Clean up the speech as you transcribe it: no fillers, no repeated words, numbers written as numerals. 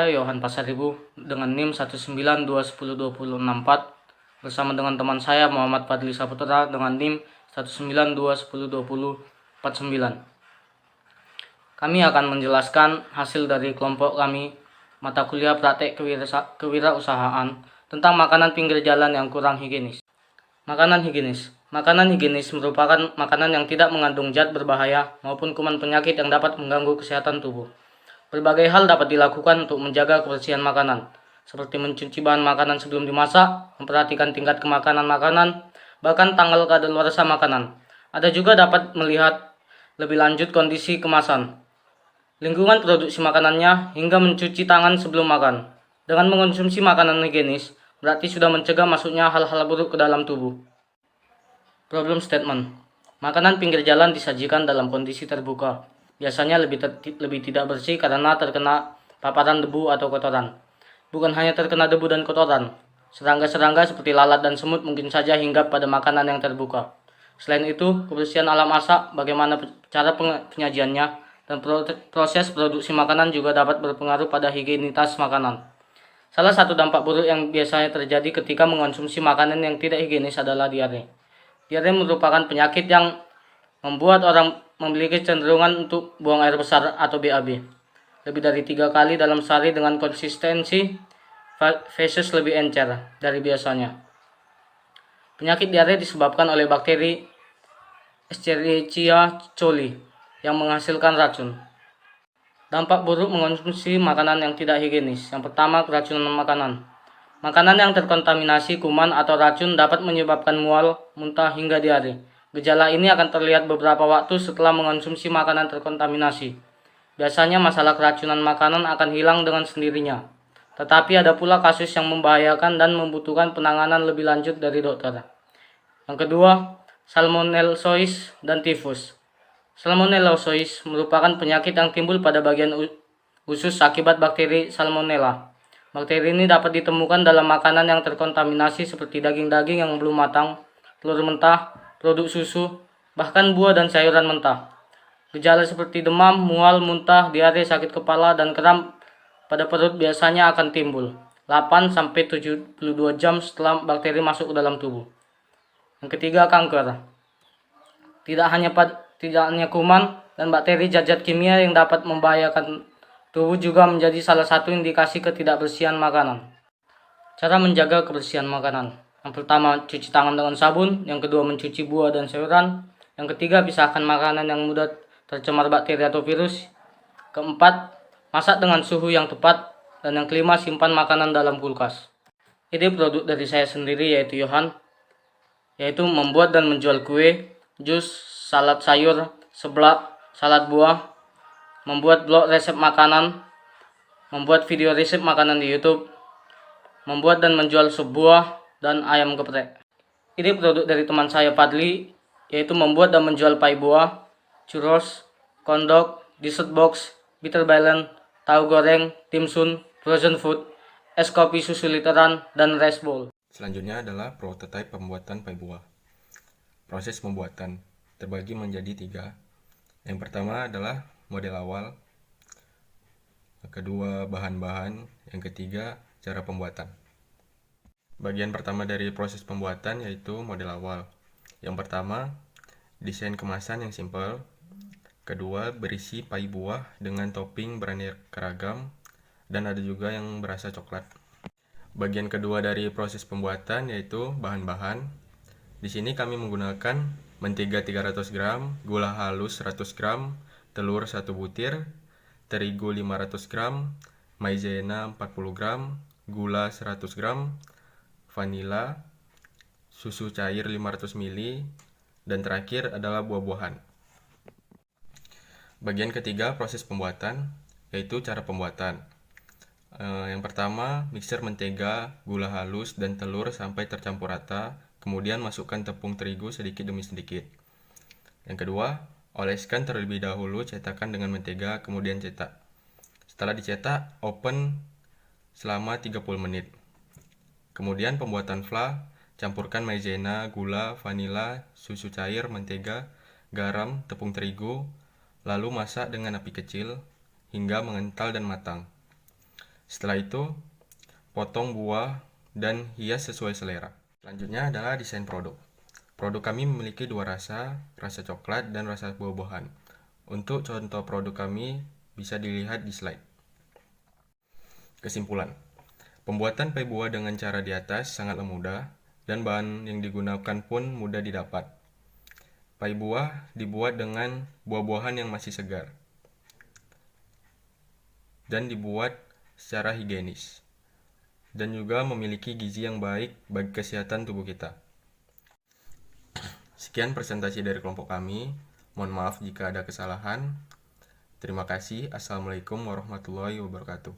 Yohan Pasaribu dengan NIM 192102064 bersama dengan teman saya Muhammad Fadli Saputra dengan NIM 192102049. Kami akan menjelaskan hasil dari kelompok kami mata kuliah praktek kewirausahaan tentang makanan pinggir jalan yang kurang higienis. Makanan higienis. Makanan higienis merupakan makanan yang tidak mengandung zat berbahaya maupun kuman penyakit yang dapat mengganggu kesehatan tubuh. Berbagai hal dapat dilakukan untuk menjaga kebersihan makanan, seperti mencuci bahan makanan sebelum dimasak, memperhatikan tingkat kemakanan makanan, bahkan tanggal kadaluarsa makanan. Ada juga dapat melihat lebih lanjut kondisi kemasan, lingkungan produksi makanannya, hingga mencuci tangan sebelum makan. Dengan mengonsumsi makanan higienis, berarti sudah mencegah masuknya hal-hal buruk ke dalam tubuh. Problem statement. Makanan pinggir jalan disajikan dalam kondisi terbuka. Biasanya lebih tidak bersih karena terkena paparan debu atau kotoran. Bukan hanya terkena debu dan kotoran, serangga-serangga seperti lalat dan semut mungkin saja hinggap pada makanan yang terbuka. Selain itu, kebersihan alat masak, bagaimana cara penyajiannya, dan proses produksi makanan juga dapat berpengaruh pada higienitas makanan. Salah satu dampak buruk yang biasanya terjadi ketika mengonsumsi makanan yang tidak higienis adalah diare. Diare merupakan penyakit yang membuat orang memiliki cenderungan untuk buang air besar atau BAB lebih dari 3 kali dalam sehari dengan konsistensi feses lebih encer dari biasanya. Penyakit diare disebabkan oleh bakteri Escherichia coli yang menghasilkan racun. Dampak buruk mengonsumsi makanan yang tidak higienis. Yang pertama, keracunan makanan. Makanan yang terkontaminasi kuman atau racun dapat menyebabkan mual, muntah, hingga diare. Gejala ini akan terlihat beberapa waktu setelah mengonsumsi makanan terkontaminasi. Biasanya masalah keracunan makanan akan hilang dengan sendirinya. Tetapi ada pula kasus yang membahayakan dan membutuhkan penanganan lebih lanjut dari dokter. Yang kedua, Salmonellosis dan tifus. Salmonellosis merupakan penyakit yang timbul pada bagian usus akibat bakteri Salmonella. Bakteri ini dapat ditemukan dalam makanan yang terkontaminasi seperti daging-daging yang belum matang, telur mentah, produk susu, bahkan buah dan sayuran mentah. Gejala seperti demam, mual, muntah, diare, sakit kepala, dan kram pada perut biasanya akan timbul 8-72 jam setelah bakteri masuk ke dalam tubuh. Yang ketiga, kanker. Tidak hanya kuman dan bakteri, zat-zat kimia yang dapat membahayakan tubuh juga menjadi salah satu indikasi ketidakbersihan makanan. Cara menjaga kebersihan makanan. Yang pertama, cuci tangan dengan sabun. Yang kedua, mencuci buah dan sayuran. Yang ketiga, pisahkan makanan yang mudah tercemar bakteri atau virus. Keempat, masak dengan suhu yang tepat. Dan yang kelima, simpan makanan dalam kulkas. Ide produk dari saya sendiri yaitu Yohan, yaitu membuat dan menjual kue, jus, salad sayur, seblak, salad buah, membuat blog resep makanan, membuat video resep makanan di YouTube, membuat dan menjual sup buah, dan ayam geprek. Ini produk dari teman saya Fadli, yaitu membuat dan menjual pai buah, churros, kondok, dessert box, bitter balance, tahu goreng, dimsum, frozen food, es kopi susu literan, dan rice bowl. Selanjutnya adalah prototipe pembuatan pai buah. Proses pembuatan terbagi menjadi 3. Yang pertama adalah model awal, yang kedua bahan-bahan, yang ketiga cara pembuatan. Bagian pertama dari proses pembuatan yaitu model awal. Yang pertama, desain kemasan yang simpel. Kedua, berisi pai buah dengan topping beraneka ragam, dan ada juga yang berasa coklat. Bagian kedua dari proses pembuatan yaitu bahan-bahan. Di sini kami menggunakan mentega 300 gram, gula halus 100 gram, telur 1 butir, terigu 500 gram, maizena 40 gram, gula 100 gram, vanila, susu cair 500 ml, dan terakhir adalah buah-buahan. Bagian ketiga proses pembuatan yaitu cara pembuatan. Yang pertama, mixer mentega, gula halus, dan telur sampai tercampur rata, kemudian masukkan tepung terigu sedikit demi sedikit. Yang kedua, oleskan terlebih dahulu cetakan dengan mentega, kemudian cetak. Setelah dicetak, open selama 30 menit. Kemudian pembuatan fla, campurkan maizena, gula, vanila, susu cair, mentega, garam, tepung terigu, lalu masak dengan api kecil hingga mengental dan matang. Setelah itu, potong buah dan hias sesuai selera. Selanjutnya adalah desain produk. Produk kami memiliki dua rasa coklat dan rasa buah-buahan. Untuk contoh produk kami bisa dilihat di slide. Kesimpulan, pembuatan pai buah dengan cara di atas sangatlah mudah dan bahan yang digunakan pun mudah didapat. Pai buah dibuat dengan buah-buahan yang masih segar dan dibuat secara higienis dan juga memiliki gizi yang baik bagi kesehatan tubuh kita. Sekian presentasi dari kelompok kami. Mohon maaf jika ada kesalahan. Terima kasih. Assalamualaikum warahmatullahi wabarakatuh.